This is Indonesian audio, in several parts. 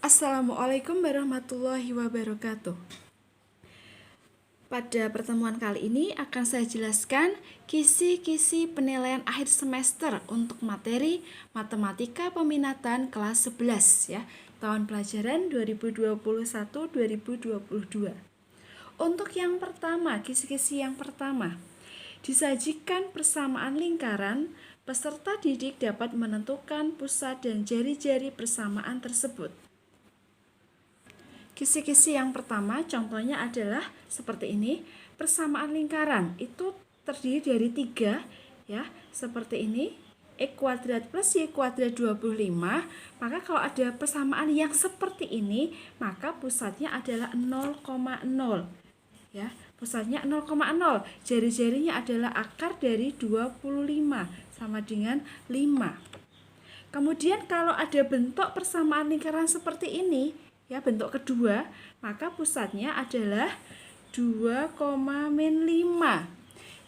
Assalamualaikum warahmatullahi wabarakatuh. Pada pertemuan kali ini akan saya jelaskan kisi-kisi penilaian akhir semester untuk materi Matematika Peminatan kelas 11 ya, tahun pelajaran 2021-2022. Untuk yang pertama, kisi-kisi yang pertama, disajikan persamaan lingkaran, peserta didik dapat menentukan pusat dan jari-jari persamaan tersebut. Kisi-kisi yang pertama contohnya adalah seperti ini. Persamaan lingkaran itu terdiri dari 3 ya, seperti ini. X kuadrat plus Y kuadrat 25. Maka kalau ada persamaan yang seperti ini, maka pusatnya adalah 0,0 ya. Pusatnya 0,0. Jari-jarinya adalah akar dari 25 sama dengan 5. Kemudian kalau ada bentuk persamaan lingkaran seperti ini ya, bentuk kedua, maka pusatnya adalah 2,-5.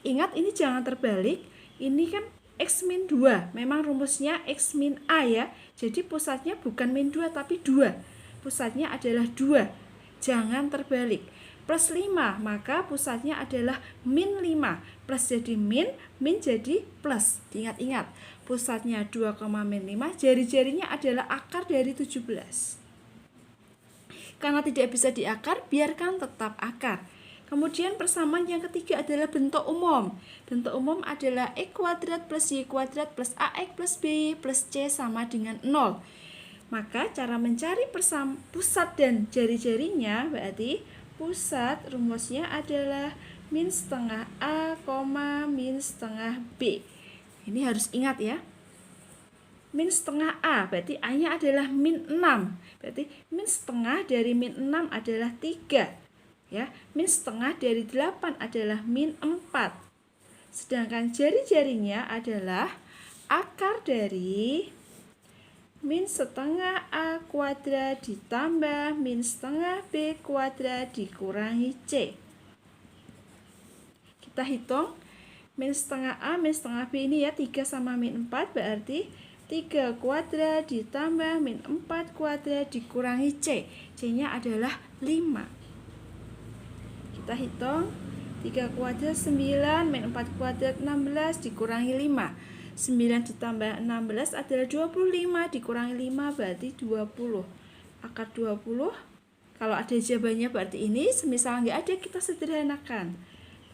Ingat, ini jangan terbalik. Ini kan X-2. Memang rumusnya X-A ya. Jadi pusatnya bukan -2 tapi 2. Pusatnya adalah 2. Jangan terbalik. Plus 5, maka pusatnya adalah -5. Plus jadi min jadi plus. Ingat-ingat, pusatnya 2,-5, jari-jarinya adalah akar dari 17. Karena tidak bisa diakar, biarkan tetap akar. Kemudian persamaan yang ketiga adalah bentuk umum. Bentuk umum adalah X kuadrat plus Y kuadrat plus AX plus B plus C sama dengan 0. Maka cara mencari pusat dan jari-jarinya berarti pusat rumusnya adalah min setengah A, min setengah B. Ini harus ingat ya. Min setengah A, berarti A-nya adalah -6. Berarti min setengah dari -6 adalah 3. Ya, min setengah dari 8 adalah -4. Sedangkan jari-jarinya adalah akar dari min setengah A kuadrat ditambah min setengah B kuadrat dikurangi C. Kita hitung min setengah A, min setengah B ini ya, 3 sama min 4 berarti 3 kuadrat ditambah min 4 kuadrat dikurangi C. C-nya adalah 5. Kita hitung 3 kuadrat 9, min 4 kuadrat 16 dikurangi 5. 9 ditambah 16 adalah 25, dikurangi 5 berarti 20. Akar 20, kalau ada jawabannya berarti ini, semisal nggak ada kita sederhanakan.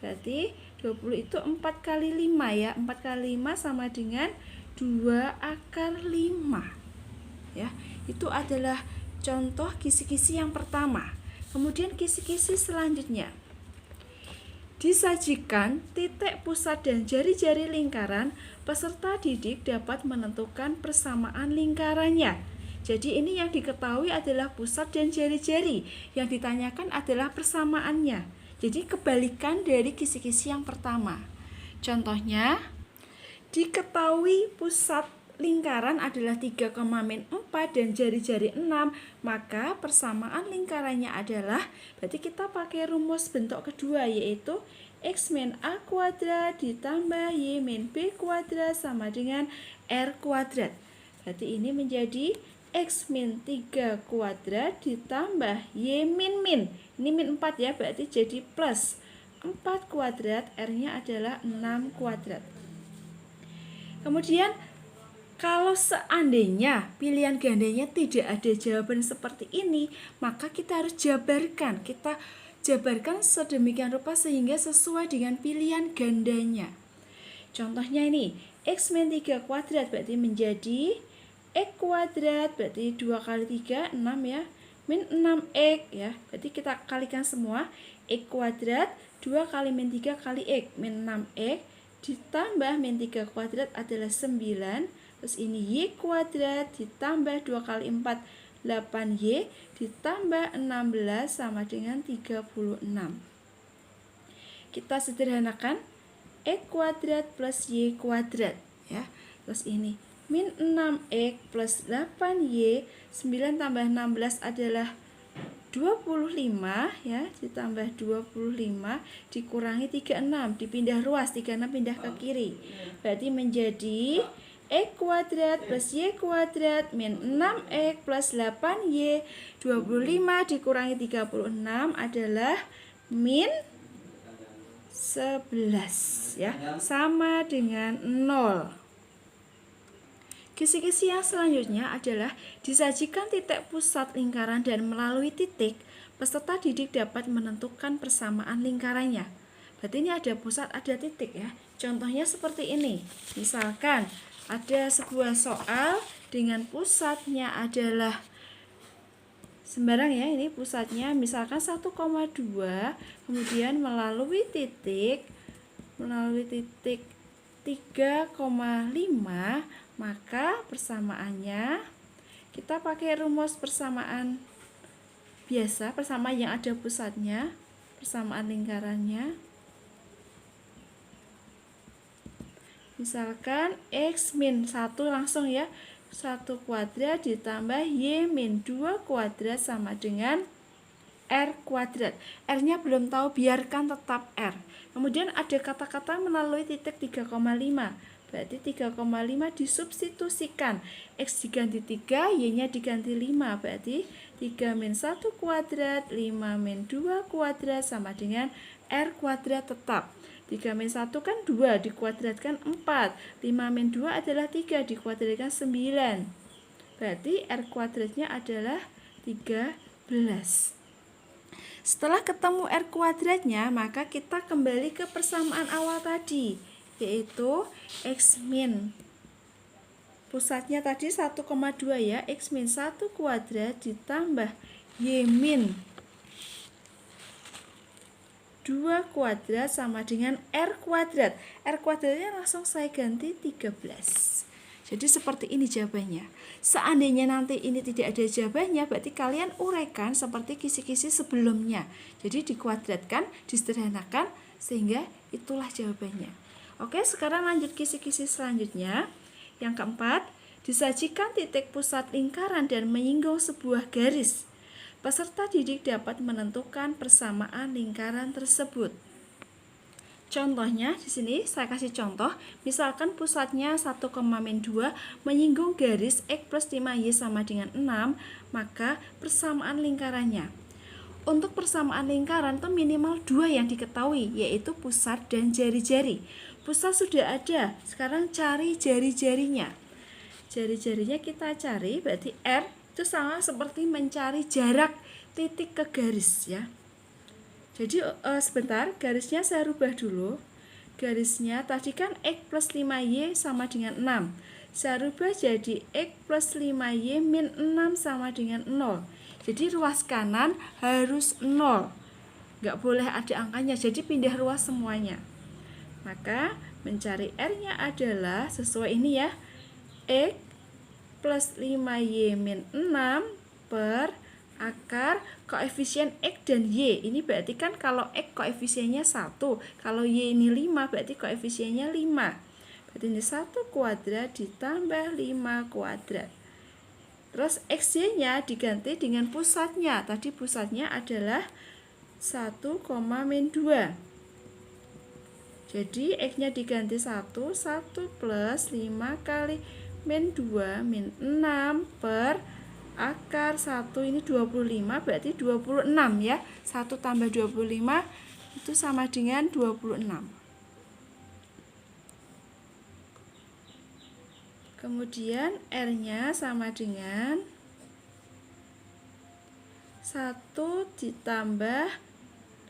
Berarti 20 itu 4 kali 5 ya, 4 kali 5 sama dengan 2 akar 5 ya. Itu adalah contoh kisi-kisi yang pertama. Kemudian kisi-kisi selanjutnya, disajikan titik pusat dan jari-jari lingkaran, peserta didik dapat menentukan persamaan lingkarannya. Jadi ini yang diketahui adalah pusat dan jari-jari, yang ditanyakan adalah persamaannya. Jadi kebalikan dari kisi-kisi yang pertama. Contohnya, diketahui pusat lingkaran adalah 3,-4 dan jari-jari 6, maka persamaan lingkarannya adalah, berarti kita pakai rumus bentuk kedua, yaitu X-A kuadrat ditambah Y-B kuadrat sama dengan R kuadrat. Berarti ini menjadi X-3 kuadrat ditambah Y-min. Ini min 4 ya, berarti jadi plus 4 kuadrat, R-nya adalah 6 kuadrat. Kemudian kalau seandainya pilihan gandanya tidak ada jawaban seperti ini, maka kita harus jabarkan. Kita jabarkan sedemikian rupa sehingga sesuai dengan pilihan gandanya. Contohnya ini, X-3 kuadrat berarti menjadi X kuadrat, berarti 2 kali 3, 6 ya, min 6X ya. Berarti kita kalikan semua, X kuadrat 2 kali min 3 kali X, min 6X ditambah min 3 kuadrat adalah 9. Terus ini Y kuadrat ditambah 2 kali 4, 8Y ditambah 16 sama dengan 36. Kita sederhanakan, X kuadrat plus Y kuadrat ya. Terus ini min 6X plus 8Y, 9 tambah 16 adalah 25 ya, ditambah 25 dikurangi 36, dipindah ruas, 36 pindah ke kiri. Berarti menjadi X kuadrat plus Y kuadrat min 6X plus 8Y. 25 dikurangi 36 adalah min 11 ya, sama dengan 0. Kisi-kisi yang selanjutnya adalah disajikan titik pusat lingkaran dan melalui titik, peserta didik dapat menentukan persamaan lingkarannya. Berarti ini ada pusat, ada titik ya. Contohnya seperti ini. Misalkan ada sebuah soal dengan pusatnya adalah sembarang ya, ini pusatnya misalkan 1,2, kemudian melalui titik 3,5, maka persamaannya kita pakai rumus persamaan biasa, persamaan yang ada pusatnya, persamaan lingkarannya. Misalkan X min 1 langsung ya, 1 kuadrat ditambah Y min 2 kuadrat sama dengan R kuadrat. R-nya belum tahu, biarkan tetap R. Kemudian ada kata-kata melalui titik 3,5. Berarti 3,5 disubstitusikan. X diganti 3, Y-nya diganti 5. Berarti 3 min 1 kuadrat, 5 min 2 kuadrat sama dengan R kuadrat tetap. 3 min 1 kan 2, dikuadratkan 4. 5 min 2 adalah 3, dikuadratkan 9. Berarti R kuadratnya adalah 13. Setelah ketemu R kuadratnya, maka kita kembali ke persamaan awal tadi, yaitu X min. Pusatnya tadi 1,2 ya, X min 1 kuadrat ditambah Y min 2 kuadrat sama dengan R kuadrat. R kuadratnya langsung saya ganti 13. Jadi seperti ini jawabannya. Seandainya nanti ini tidak ada jawabannya, berarti kalian uraikan seperti kisi-kisi sebelumnya. Jadi dikuadratkan, disederhanakan, sehingga itulah jawabannya. Oke, sekarang lanjut kisi-kisi selanjutnya. Yang keempat, disajikan titik pusat lingkaran dan menyinggung sebuah garis. Peserta didik dapat menentukan persamaan lingkaran tersebut. Contohnya di sini saya kasih contoh, misalkan pusatnya 1,-2 menyinggung garis X plus 5Y sama dengan 6, maka persamaan lingkarannya. Untuk persamaan lingkaran itu minimal 2 yang diketahui, yaitu pusat dan jari-jari. Pusat sudah ada, sekarang cari jari-jarinya. Jari-jarinya kita cari, berarti R itu sama seperti mencari jarak titik ke garis ya. Jadi sebentar, garisnya saya rubah dulu. Garisnya tadi kan X plus 5Y sama dengan 6. Saya rubah jadi X plus 5Y min 6 sama dengan 0. Jadi ruas kanan harus 0. Nggak boleh ada angkanya, jadi pindah ruas semuanya. Maka mencari R-nya adalah sesuai ini ya. X plus 5Y min 6 per akar koefisien X dan Y. Ini berarti kan kalau X koefisiennya 1, kalau Y ini 5, berarti koefisiennya 5. Berarti ini 1 kuadrat ditambah 5 kuadrat. Terus XY-nya diganti dengan pusatnya. Tadi pusatnya adalah 1, min 2. Jadi X-nya diganti 1 plus 5 kali min 2 min 6 per akar 1 ini 25, berarti 26 ya. 1 tambah 25 itu sama dengan 26. Kemudian R-nya sama dengan 1 ditambah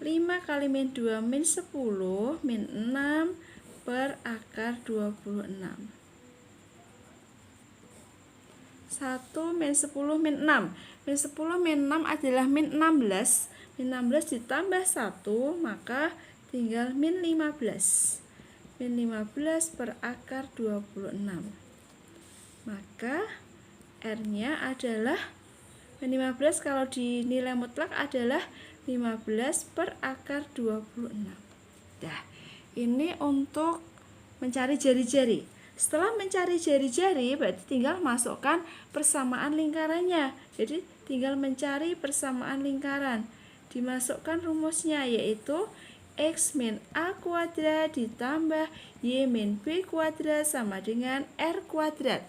5 kali min 2 min 10 min 6 per akar 26. 1 min 10 min 6. Min 10 min 6 adalah min 16. Min 16 ditambah 1, maka tinggal min 15. Min 15 per akar 26. Maka R-nya adalah min 15 kalau di nilai mutlak adalah 15 per akar 26. Nah, ini untuk mencari jari-jari. Setelah mencari jari-jari, berarti tinggal masukkan persamaan lingkarannya. Jadi tinggal mencari persamaan lingkaran. Dimasukkan rumusnya, yaitu X min A kuadrat ditambah Y min B kuadrat sama dengan R kuadrat.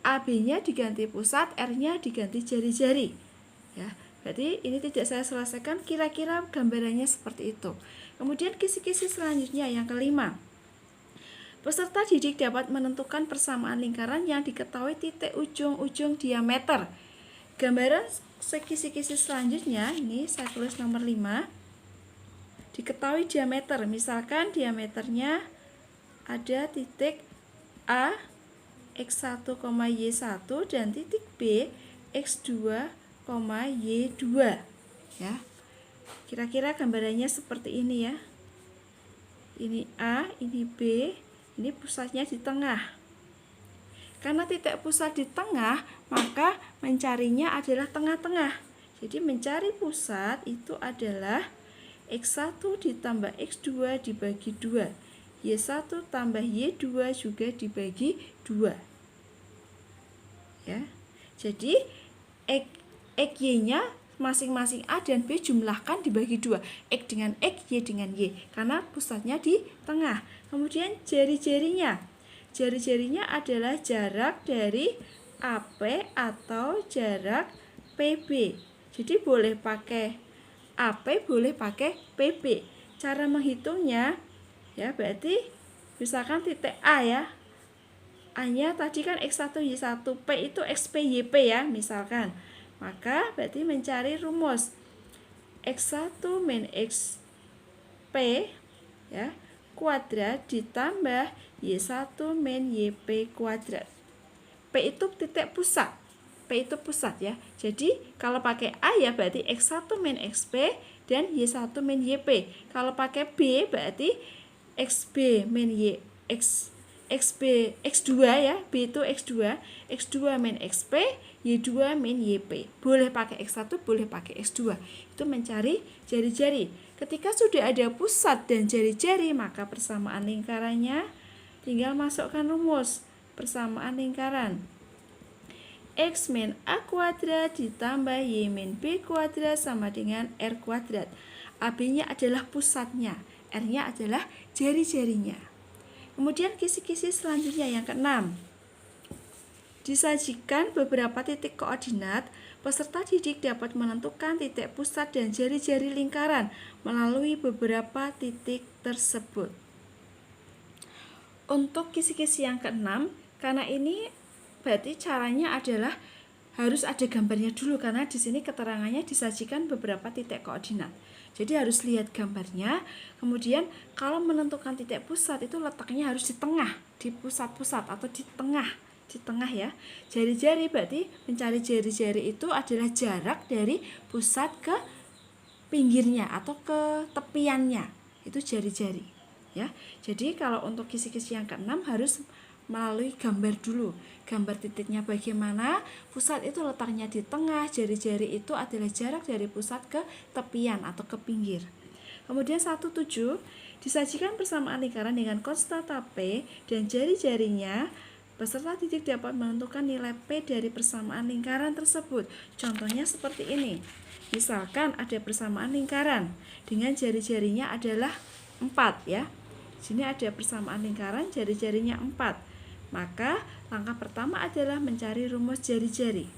AB-nya diganti pusat, R-nya diganti jari-jari. Ya, berarti ini tidak saya selesaikan, kira-kira gambarannya seperti itu. Kemudian kisi-kisi selanjutnya yang kelima. Peserta didik dapat menentukan persamaan lingkaran yang diketahui titik ujung-ujung diameter. Gambaran kisi-kisi selanjutnya, ini saya tulis nomor 5. Diketahui diameter, misalkan diameternya ada titik A X1, Y1 dan titik B X2, Y2 ya. Kira-kira gambarannya seperti ini ya. Ini A, ini B, ini pusatnya di tengah. Karena titik pusat di tengah, maka mencarinya adalah tengah-tengah. Jadi mencari pusat itu adalah X1 ditambah X2 dibagi 2. Y1 tambah Y2 juga dibagi 2. Ya. Jadi X Y-nya masing-masing A dan B jumlahkan dibagi 2. X dengan X, Y dengan Y. Karena pusatnya di tengah. Kemudian jari-jarinya. Jari-jarinya adalah jarak dari AP atau jarak PB. Jadi boleh pakai AP, boleh pakai PB. Cara menghitungnya ya berarti misalkan titik A ya. A-nya tadi kan X1 Y1, P itu XP YP ya misalkan. Maka berarti mencari rumus X1 min XP ya kuadrat ditambah Y1 min YP kuadrat. P itu titik pusat. P itu pusat ya. Jadi kalau pakai A ya berarti X1 min XP dan Y1 min YP. Kalau pakai B berarti XB min XB X2 ya. B itu X2, X2 min XP, Y2 min YP. Boleh pakai X1, boleh pakai X2. Itu mencari jari-jari. Ketika sudah ada pusat dan jari-jari, maka persamaan lingkarannya tinggal masukkan rumus persamaan lingkaran. X min A kuadrat ditambah Y min B kuadrat sama dengan R kuadrat. AB-nya adalah pusatnya, R-nya adalah jari-jarinya. Kemudian kisi-kisi selanjutnya yang keenam. Disajikan beberapa titik koordinat, peserta didik dapat menentukan titik pusat dan jari-jari lingkaran melalui beberapa titik tersebut. Untuk kisi-kisi yang keenam, karena ini berarti caranya adalah harus ada gambarnya dulu karena di sini keterangannya disajikan beberapa titik koordinat. Jadi harus lihat gambarnya. Kemudian kalau menentukan titik pusat itu letaknya harus di tengah, di pusat-pusat atau di tengah ya. Jari-jari berarti mencari jari-jari itu adalah jarak dari pusat ke pinggirnya atau ke tepiannya. Itu jari-jari ya. Jadi kalau untuk kisi-kisi yang keenam harus melalui gambar dulu. Gambar titiknya bagaimana, pusat itu letaknya di tengah, jari-jari itu adalah jarak dari pusat ke tepian atau ke pinggir. Kemudian 1.7, disajikan persamaan lingkaran dengan konstanta P dan jari-jarinya, peserta didik dapat menentukan nilai P dari persamaan lingkaran tersebut. Contohnya seperti ini. Misalkan ada persamaan lingkaran dengan jari-jarinya adalah 4 ya. Sini ada persamaan lingkaran, jari-jarinya 4. Maka langkah pertama adalah mencari rumus jari-jari.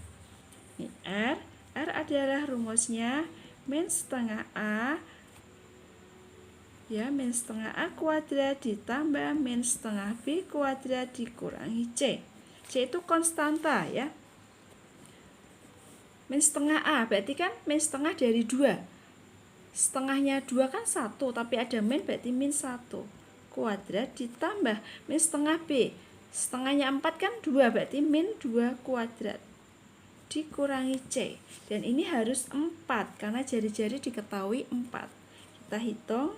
Ini R adalah rumusnya min setengah A ya, min setengah A kuadrat ditambah min setengah B kuadrat dikurangi C. C itu konstanta ya. Min setengah A berarti kan min setengah dari 2. Setengahnya 2 kan 1, tapi ada min berarti min 1 kuadrat ditambah min setengah B. Setengahnya 4 kan 2, berarti min 2 kuadrat dikurangi C. Dan ini harus 4 karena jari-jari diketahui 4. Kita hitung.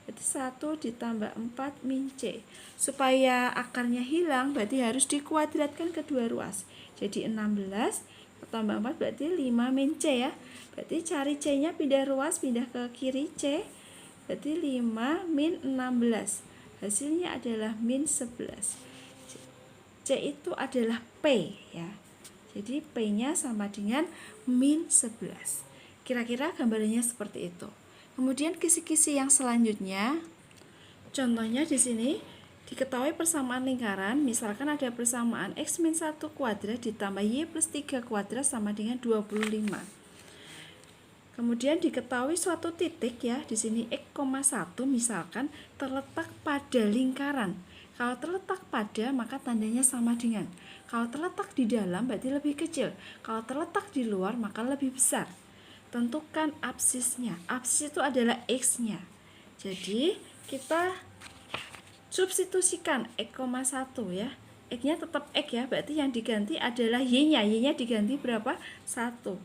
Berarti 1 ditambah 4 min C. Supaya akarnya hilang berarti harus dikuadratkan kedua ruas. Jadi 16 tambah 4 berarti 5 min C ya. Berarti cari C-nya pindah ruas, pindah ke kiri C. Berarti 5 min 16. Hasilnya adalah min 11. C itu adalah P ya. Jadi P-nya sama dengan min 11. Kira-kira gambarnya seperti itu. Kemudian kisi-kisi yang selanjutnya, contohnya di sini diketahui persamaan lingkaran, misalkan ada persamaan x-1 kuadrat ditambah y plus 3 kuadrat sama dengan 25. Kemudian diketahui suatu titik ya, di sini x,1 misalkan terletak pada lingkaran. Kalau terletak pada maka tandanya sama dengan. Kalau terletak di dalam berarti lebih kecil. Kalau terletak di luar maka lebih besar. Tentukan absisnya. Absis itu adalah x-nya. Jadi kita substitusikan x,1 ya. X-nya tetap x ya, berarti yang diganti adalah y-nya. Y-nya diganti berapa? 1.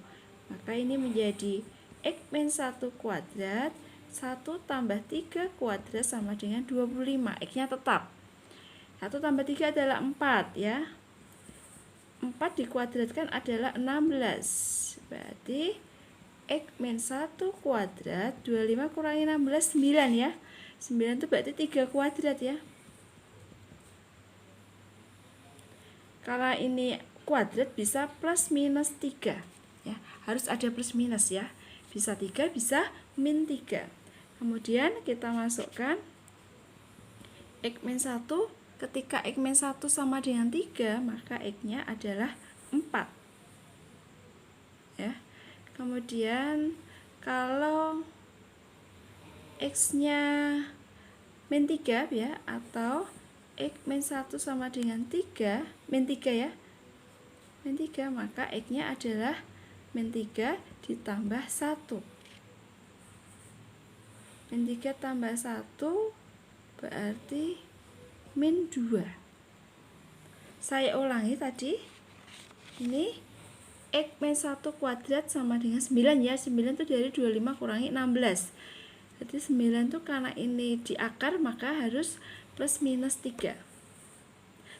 Maka ini menjadi x-1 kuadrat 1 tambah 3 kuadrat sama dengan 25. X-nya tetap. 1 tambah 3 adalah 4 ya. 4 dikuadratkan adalah 16. Berarti x-1 kuadrat 25 kurangi 16 9 ya. 9 itu berarti 3 kuadrat ya. Kalau ini kuadrat bisa plus minus 3 ya. Harus ada plus minus ya. Bisa 3 bisa min 3. Kemudian kita masukkan x-1. Ketika x-1 sama dengan 3 maka x-nya adalah 4 ya. Kemudian kalau x-nya min 3 ya, atau x-1 sama dengan 3, min 3 ya, min 3, maka x-nya adalah min 3 ditambah 1. Min 3 tambah 1 berarti min 2. Saya ulangi tadi, ini x-1 kuadrat sama dengan 9 ya. 9 itu dari 25 kurangi 16. Jadi 9 itu karena ini di akar maka harus plus minus 3.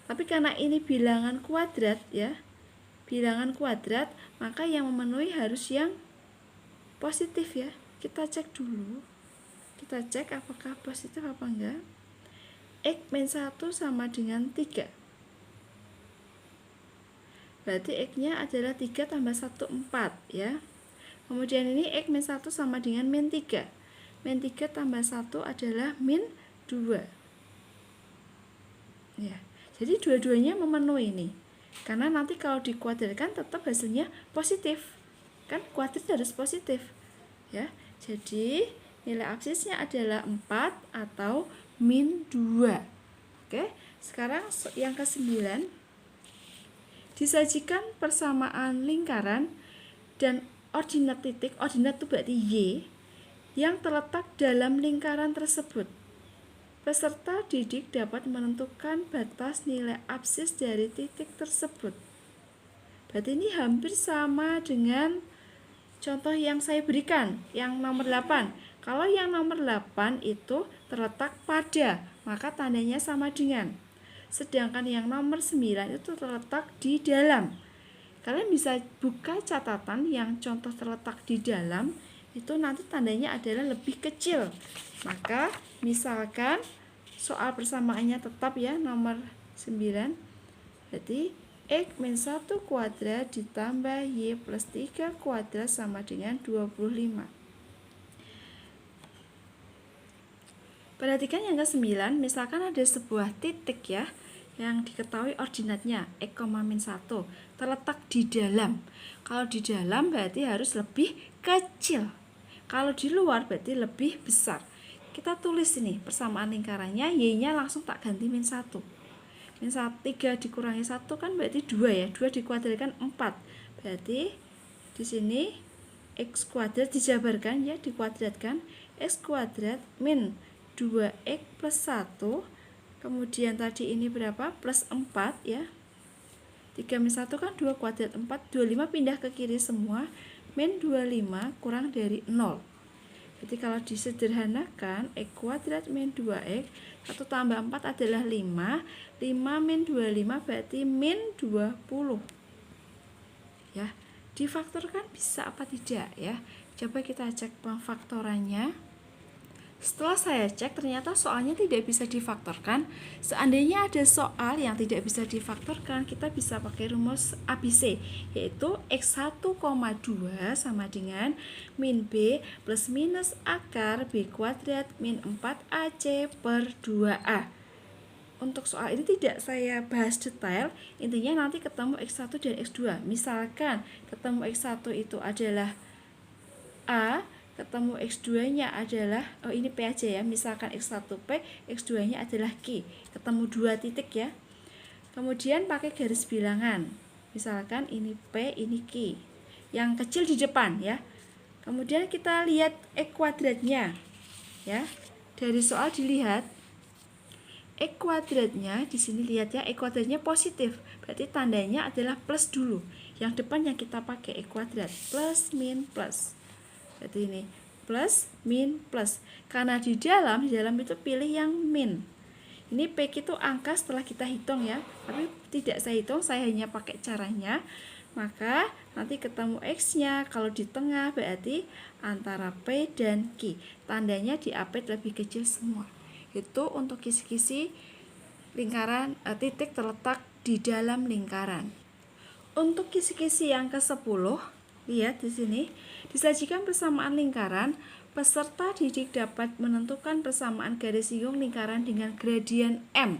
Tapi karena ini bilangan kuadrat ya, bilangan kuadrat, maka yang memenuhi harus yang positif ya. Kita cek dulu. Kita cek apakah positif apa enggak. x-1 sama dengan 3. Berarti x-nya adalah 3 tambah 1, 4 ya. Kemudian ini x-1 sama dengan min 3. Min 3 tambah 1 adalah min 2 ya. Jadi dua-duanya memenuhi ini. Karena nanti kalau dikuadratkan tetap hasilnya positif. Kan kuadrat harus positif ya. Jadi nilai absisnya adalah 4 atau min 2. Oke, sekarang yang ke-9. Disajikan persamaan lingkaran dan ordinat titik. Ordinat itu berarti y, yang terletak dalam lingkaran tersebut. Peserta didik dapat menentukan batas nilai absis dari titik tersebut. Berarti ini hampir sama dengan contoh yang saya berikan, yang nomor 8. Kalau yang nomor 8 itu terletak pada, maka tandanya sama dengan. Sedangkan yang nomor 9 itu terletak di dalam. Kalian bisa buka catatan yang contoh terletak di dalam, itu nanti tandanya adalah lebih kecil. Maka misalkan soal persamaannya tetap ya, nomor 9. Berarti x-1 kuadrat ditambah y plus 3 kuadrat sama dengan 25. Perhatikan yang ke-9, misalkan ada sebuah titik ya, yang diketahui ordinatnya x,-1 terletak di dalam. Kalau di dalam berarti harus lebih kecil. Kalau di luar berarti lebih besar. Kita tulis ini persamaan lingkarannya, y-nya langsung tak ganti min 1. Min 3 dikurangi 1 kan berarti 2 ya. 2 dikuadratkan 4. Berarti di sini x kuadrat dijabarkan ya, dikuadratkan. X kuadrat min 2x plus 1. Kemudian tadi ini berapa? Plus 4 ya. 3 min 1 kan 2 kuadrat 4. 25 pindah ke kiri semua. Min 25 kurang dari 0. Jadi kalau disederhanakan, x kuadrat min 2x, 1 tambah 4 adalah 5. 5 min 25 berarti min 20. Ya, difaktorkan bisa apa tidak ya? Coba kita cek pemfaktorannya. Setelah saya cek, ternyata soalnya tidak bisa difaktorkan. Seandainya ada soal yang tidak bisa difaktorkan, kita bisa pakai rumus ABC, yaitu X1,2 sama dengan min B plus minus akar B kuadrat min 4AC per 2A. Untuk soal ini tidak saya bahas detail, intinya nanti ketemu X1 dan X2. Misalkan ketemu X1 itu adalah A, ketemu X2-nya adalah, ini P aja ya, misalkan X1P, X2-nya adalah Q, ketemu 2 titik ya. Kemudian pakai garis bilangan, misalkan ini P, ini Q, yang kecil di depan ya. Kemudian kita lihat X kuadratnya ya. Dari soal dilihat X kuadratnya, di sini lihat ya, X kuadratnya positif, berarti tandanya adalah plus dulu. Yang depan yang kita pakai X kuadrat, plus min plus. Jadi ini plus min plus, karena di dalam itu pilih yang min. Ini P itu angka setelah kita hitung ya, tapi tidak saya hitung, saya hanya pakai caranya. Maka nanti ketemu X nya, kalau di tengah berarti antara P dan Q, tandanya diapit lebih kecil semua. Itu untuk kisi-kisi lingkaran, titik terletak di dalam lingkaran. Untuk kisi-kisi yang ke-10, lihat di sini, disajikan persamaan lingkaran, peserta didik dapat menentukan persamaan garis singgung lingkaran dengan gradien M.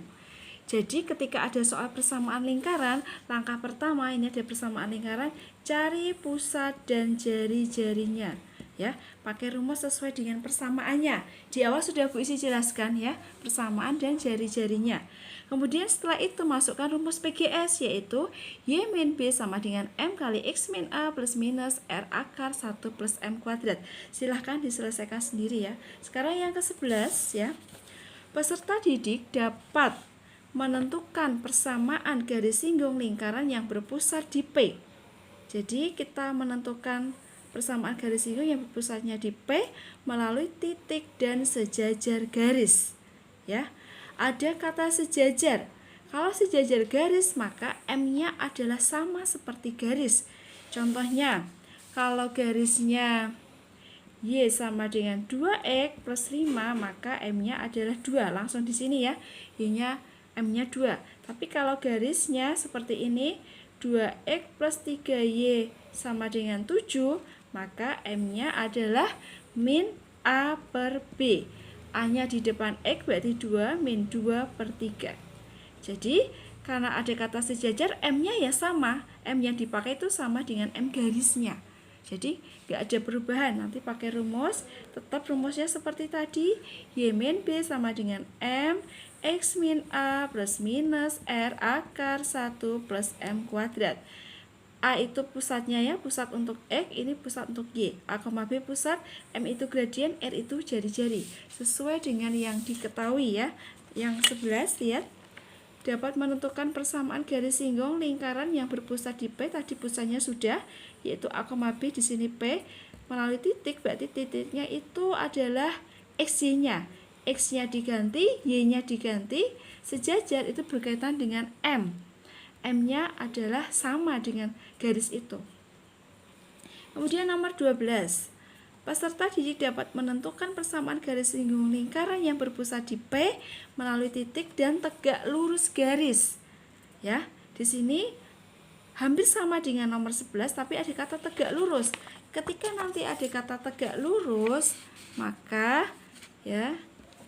Jadi ketika ada soal persamaan lingkaran, langkah pertama ini ada persamaan lingkaran, cari pusat dan jari-jarinya. Ya, pakai rumus sesuai dengan persamaannya. Di awal sudah Bu Isi jelaskan ya, persamaan dan jari-jarinya. Kemudian setelah itu masukkan rumus PGS, yaitu Y min B sama dengan M kali X min A plus minus R akar 1 plus M kuadrat. Silahkan diselesaikan sendiri ya. Sekarang yang ke-11 ya. Peserta didik dapat menentukan persamaan garis singgung lingkaran yang berpusat di P. Jadi kita menentukan persamaan garis singgung yang berpusatnya di P melalui titik dan sejajar garis. Ya. Ada kata sejajar. Kalau sejajar garis, maka M-nya adalah sama seperti garis. Contohnya, kalau garisnya Y sama dengan 2X plus 5, maka M-nya adalah 2. Langsung di sini ya, Y-nya M-nya 2. Tapi kalau garisnya seperti ini, 2X plus 3Y sama dengan 7, maka M-nya adalah min A per B. A-nya di depan X berarti 2 min 2 per 3. Jadi karena ada kata sejajar, M-nya ya sama. M yang dipakai itu sama dengan M garisnya. Jadi nggak ada perubahan. Nanti pakai rumus, tetap rumusnya seperti tadi. Y min B sama dengan M X min A plus minus R akar 1 plus M kuadrat. A itu pusatnya ya, pusat untuk X, ini pusat untuk Y. A, B pusat, M itu gradien, R itu jari-jari. Sesuai dengan yang diketahui ya. Yang 11 lihat. Dapat menentukan persamaan garis singgung lingkaran yang berpusat di P, tadi pusatnya sudah, yaitu A, B, di sini P. Melalui titik, berarti titiknya itu adalah X-Y-nya. X-nya diganti, Y-nya diganti, sejajar itu berkaitan dengan M. M-nya adalah sama dengan garis itu. Kemudian nomor 12. Peserta didik dapat menentukan persamaan garis singgung lingkaran yang berpusat di P melalui titik dan tegak lurus garis. Ya, di sini hampir sama dengan nomor 11, tapi ada kata tegak lurus. Ketika nanti ada kata tegak lurus, maka ya,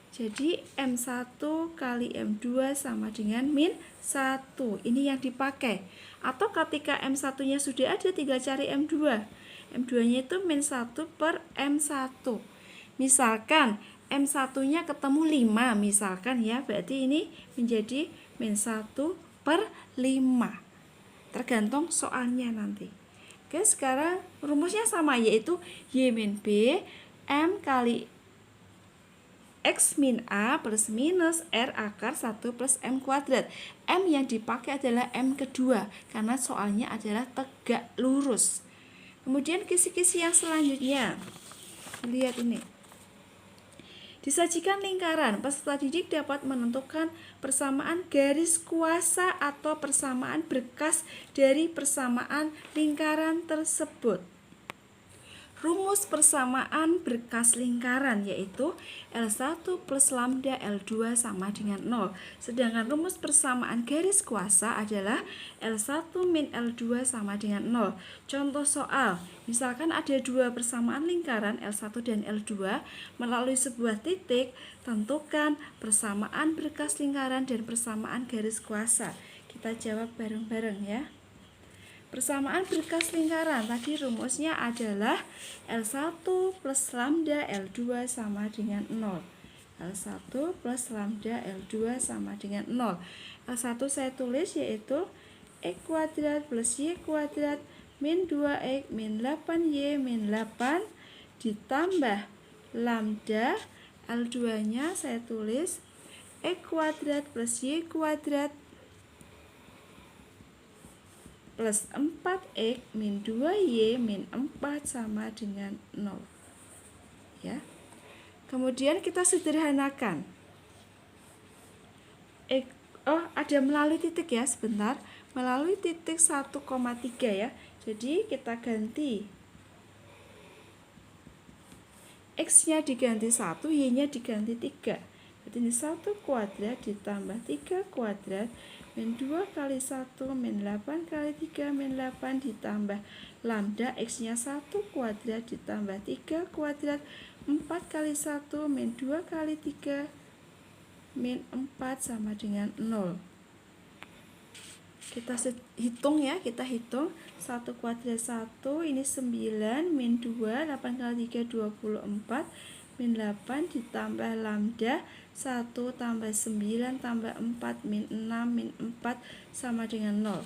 jadi M1 kali M2 sama dengan min 1. Ini yang dipakai. Atau ketika M1-nya sudah ada, tinggal cari M2. M2-nya itu min 1 per M1. Misalkan M1-nya ketemu 5, misalkan ya, berarti ini menjadi min 1 per 5. Tergantung soalnya nanti. Oke, sekarang rumusnya sama, yaitu Y min B M kali X min A plus minus R akar 1 plus M kuadrat. M yang dipakai adalah M kedua, karena soalnya adalah tegak lurus. Kemudian kisi-kisi yang selanjutnya, lihat ini. Disajikan lingkaran, peserta didik dapat menentukan persamaan garis kuasa atau persamaan berkas dari persamaan lingkaran tersebut. rumus persamaan berkas lingkaran, yaitu L1 plus lambda L2 sama dengan 0. Sedangkan rumus persamaan garis kuasa adalah L1 min L2 sama dengan 0. Contoh soal, misalkan ada dua persamaan lingkaran L1 dan L2 melalui sebuah titik, tentukan persamaan berkas lingkaran dan persamaan garis kuasa. Kita jawab bareng-bareng ya. Persamaan berkas lingkaran tadi rumusnya adalah L1 plus lambda L2 sama dengan 0. L1 plus lambda L2 sama dengan 0. L1 saya tulis yaitu X kuadrat plus Y kuadrat min 2X min 8Y min 8 ditambah lambda L2 nya saya tulis X kuadrat plus Y kuadrat plus 4X min 2Y min 4 sama dengan 0 ya. Kemudian kita sederhanakan ada melalui titik ya, sebentar, melalui titik 1,3 ya. Jadi kita ganti X nya diganti 1, Y nya diganti 3. Jadi ini 1 kuadrat ditambah 3 kuadrat min 2 kali 1 min 8 kali 3 min 8 ditambah lambda X nya 1 kuadrat ditambah 3 kuadrat 4 kali 1 min 2 kali 3 min 4 sama dengan 0. Kita hitung ya, kita hitung 1 kuadrat 1 ini 9 min 2 8 kali 3 24 min 8 ditambah lambda 1 tambah 9 tambah 4 min 6 min 4 sama dengan 0.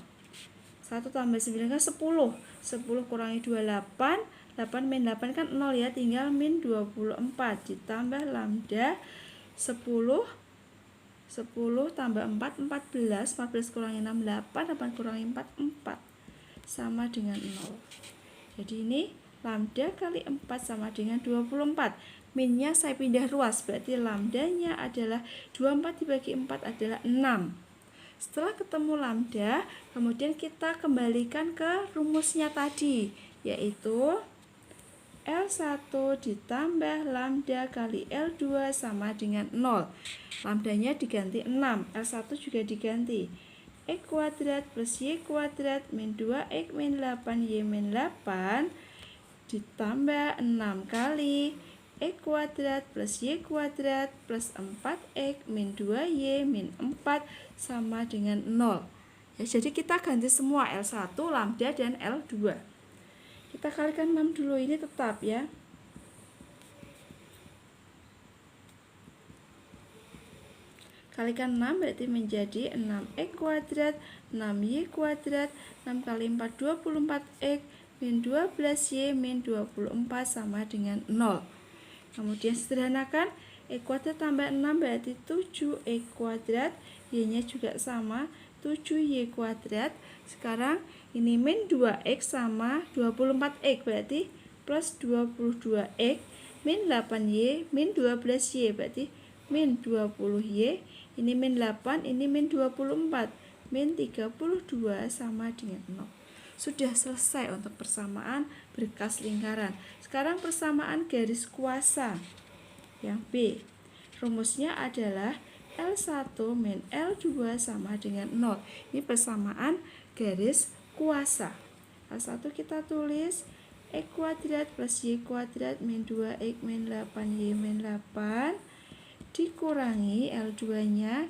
1 tambah 9 kan 10. 10 kurangi 2 8. 8 min 8 kan 0 ya, tinggal min 24 ditambah lambda 10 tambah 4 14. 14 kurangi 6 8. 8 kurangi 4 4 sama dengan 0. Jadi ini lambda kali 4 sama dengan 24. Minnya saya pindah ruas, berarti lambdanya adalah 24 dibagi 4 adalah 6. Setelah ketemu lambda, kemudian kita kembalikan ke rumusnya tadi, yaitu L1 ditambah lambda kali L2 sama dengan 0. Lambdanya diganti 6, L1 juga diganti X kuadrat plus Y kuadrat min 2X min 8Y min 8 ditambah 6 kali X kuadrat plus Y kuadrat plus 4X min 2Y min 4 sama dengan 0 ya. Jadi kita ganti semua L1, lambda, dan L2. Kita kalikan 6 dulu, ini tetap ya. Kalikan 6 berarti menjadi 6X kuadrat 6Y kuadrat 6 kali 4 24X min 12Y min 24 sama dengan 0. Kemudian sederhanakan, X kuadrat tambah 6 berarti 7X kuadrat, Y nya juga sama 7Y kuadrat. Sekarang ini min 2X sama 24X berarti plus 22X min 8Y min 12Y berarti min 20Y. Ini min 8, ini min 24, min 32 sama dengan 0. Sudah selesai untuk persamaan berkas lingkaran. Sekarang persamaan garis kuasa yang B. Rumusnya adalah L1 min L2 sama dengan 0. Ini persamaan garis kuasa. L1 kita tulis X kuadrat plus Y kuadrat min 2X min 8Y min 8 dikurangi L2 nya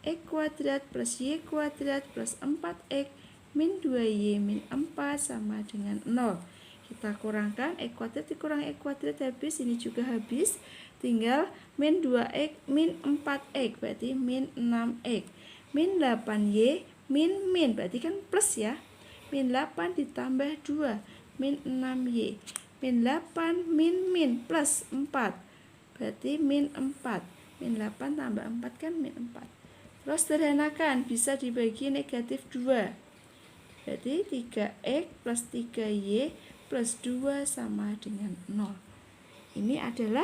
X kuadrat plus Y kuadrat plus 4X min 2Y min 4 sama dengan 0. Kita kurangkan X kuadrat dikurangi X kuadrat habis, ini juga habis. Tinggal min 2X min 4X berarti min 6X. Min 8Y min berarti kan plus ya. Min 8 ditambah 2 min 6Y. Min 8 min plus 4 berarti min 4. Min 8 tambah 4 kan min 4. Terus sederhanakan, bisa dibagi negatif 2. Berarti 3X plus 3Y plus 2 sama dengan 0. Ini adalah